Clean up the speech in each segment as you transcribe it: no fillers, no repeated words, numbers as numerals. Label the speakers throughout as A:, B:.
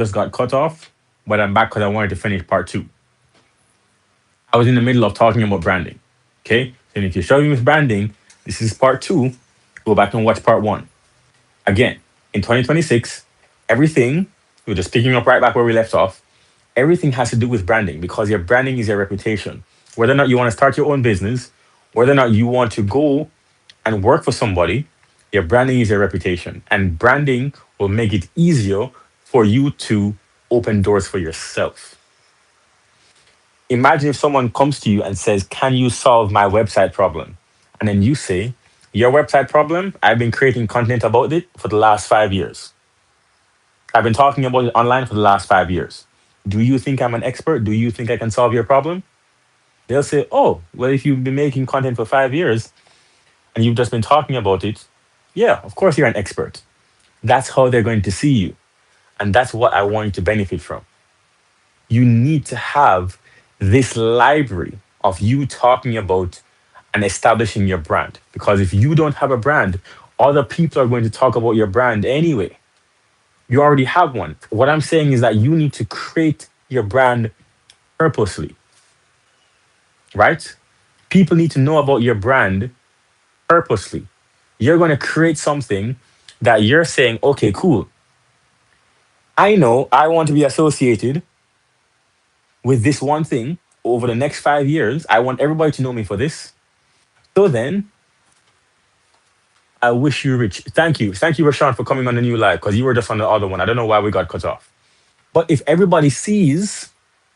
A: just got cut off, but I'm back because I wanted to finish part two. I was in the middle of talking about branding. Okay. And if you're struggling with branding, this is part two. Go back and watch part one. Again, in 2026, everything, we're just picking up right back where we left off. Everything has to do with branding because your branding is your reputation. Whether or not you want to start your own business, whether or not you want to go and work for somebody, your branding is your reputation. And branding will make it easier for you to open doors for yourself. Imagine if someone comes to you and says, "Can you solve my website problem?" And then you say, "Your website problem? I've been creating content about it for the last 5 years. I've been talking about it online for the last 5 years. Do you think I'm an expert? Do you think I can solve your problem?" They'll say, "Oh, well, if you've been making content for 5 years and you've just been talking about it, yeah, of course you're an expert." That's how they're going to see you. And that's what I want you to benefit from. You need to have this library of you talking about and establishing your brand. Because if you don't have a brand, other people are going to talk about your brand anyway. You already have one. What I'm saying is that you need to create your brand purposely, right? People need to know about your brand purposely. You're going to create something that you're saying, okay, cool. I know I want to be associated with this one thing over the next 5 years. I want everybody to know me for this. So then I wish you rich. Thank you. Thank you, Rashawn, for coming on the new live because you were just on the other one. I don't know why we got cut off. But if everybody sees,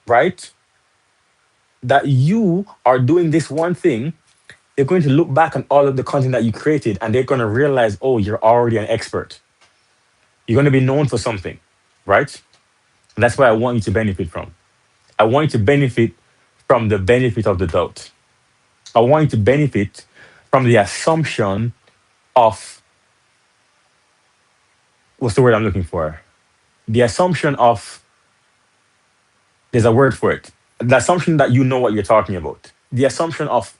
A: right, that you are doing this one thing, they're going to look back on all of the content that you created and they're going to realize, oh, you're already an expert. You're going to be known for something, right? And that's what I want you to benefit from. I want you to benefit from the benefit of the doubt. I want you to benefit from the assumption of what's the word I'm looking for? The assumption of there's a word for it. The assumption that you know what you're talking about. The assumption of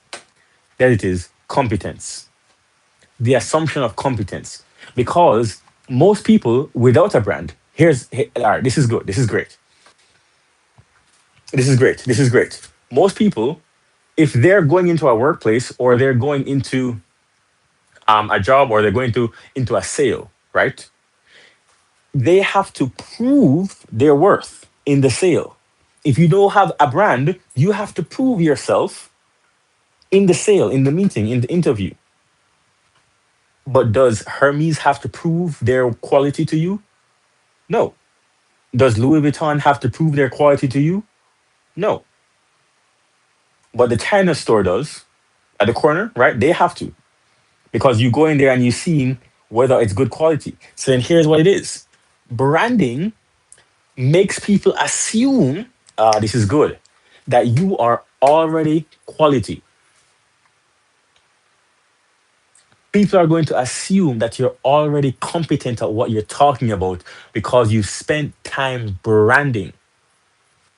A: there it is, competence. The assumption of competence. Because most people without a brand, all right, this is good. This is great. This is great. This is great. Most people, if they're going into a workplace or they're going into a job or they're going to into a sale, right? They have to prove their worth in the sale. If you don't have a brand, you have to prove yourself in the sale, in the meeting, in the interview. But does Hermes have to prove their quality to you? No. Does Louis Vuitton have to prove their quality to you? No. But the China store does at the corner, right? They have to because you go in there and you see whether it's good quality. So then here's what it is. Branding makes people assume, this is good, that you are already quality. People are going to assume that you're already competent at what you're talking about because you've spent time branding.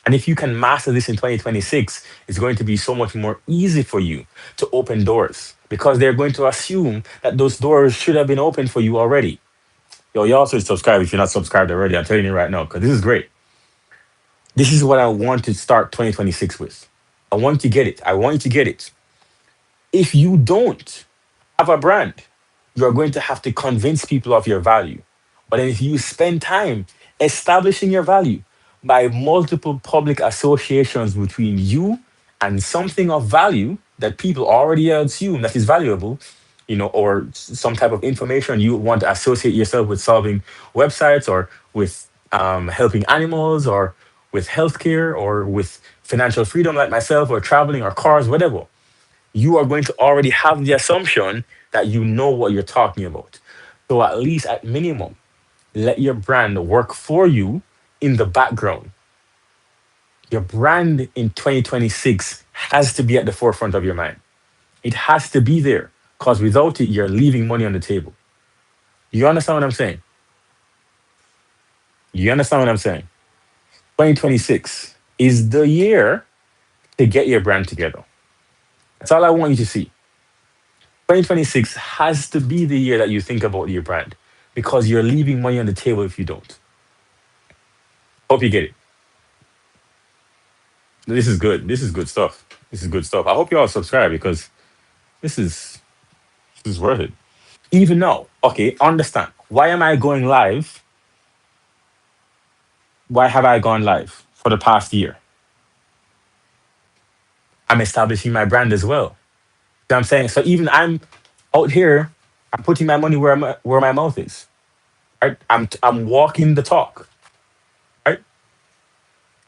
A: And if you can master this in 2026, it's going to be so much more easy for you to open doors because they're going to assume that those doors should have been opened for you already. Yo, you also subscribe if you're not subscribed already. I'm telling you right now because this is great. This is what I want to start 2026 with. I want you to get it. I want you to get it. If you don't have a brand, you're going to have to convince people of your value. But then if you spend time establishing your value by multiple public associations between you and something of value that people already assume that is valuable, or some type of information you want to associate yourself with solving websites or with helping animals or with healthcare or with financial freedom like myself or traveling or cars, whatever, you are going to already have the assumption that you know what you're talking about. So at least at minimum, let your brand work for you in the background. Your brand in 2026 has to be at the forefront of your mind. It has to be there because without it, you're leaving money on the table. You understand what I'm saying? You understand what I'm saying? 2026 is the year to get your brand together. That's all I want you to see. 2026 has to be the year that you think about your brand because you're leaving money on the table if you don't. Hope you get it. This is good. This is good stuff. This is good stuff. I hope you all subscribe because this is this is worth it. Even now, okay, understand. Why am I going live? Why have I gone live for the past year? I'm establishing my brand as well. You know what I'm saying? So even I'm out here, I'm putting my money where my mouth is. Right? I'm walking the talk. Right?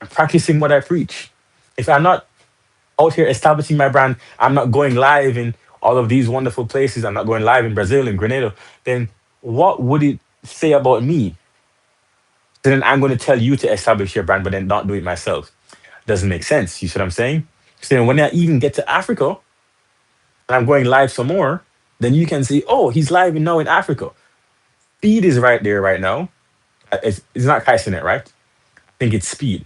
A: I'm practicing what I preach. If I'm not out here establishing my brand, I'm not going live in all of these wonderful places. I'm not going live in Brazil and Grenada. Then what would it say about me? So then I'm going to tell you to establish your brand, but then not do it myself. Doesn't make sense. You see what I'm saying? So then when I even get to Africa and I'm going live some more, then you can see, oh, he's live now in Africa. Speed is right there right now. It's not Kaisenet, right? I think it's Speed.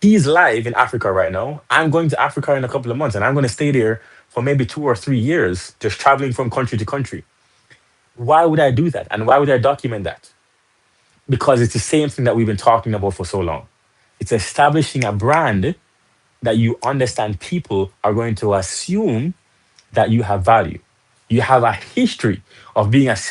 A: He's live in Africa right now. I'm going to Africa in a couple of months and I'm going to stay there for maybe 2 or 3 years, just traveling from country to country. Why would I do that? And why would I document that? Because it's the same thing that we've been talking about for so long. It's establishing a brand that you understand people are going to assume that you have value. You have a history of being a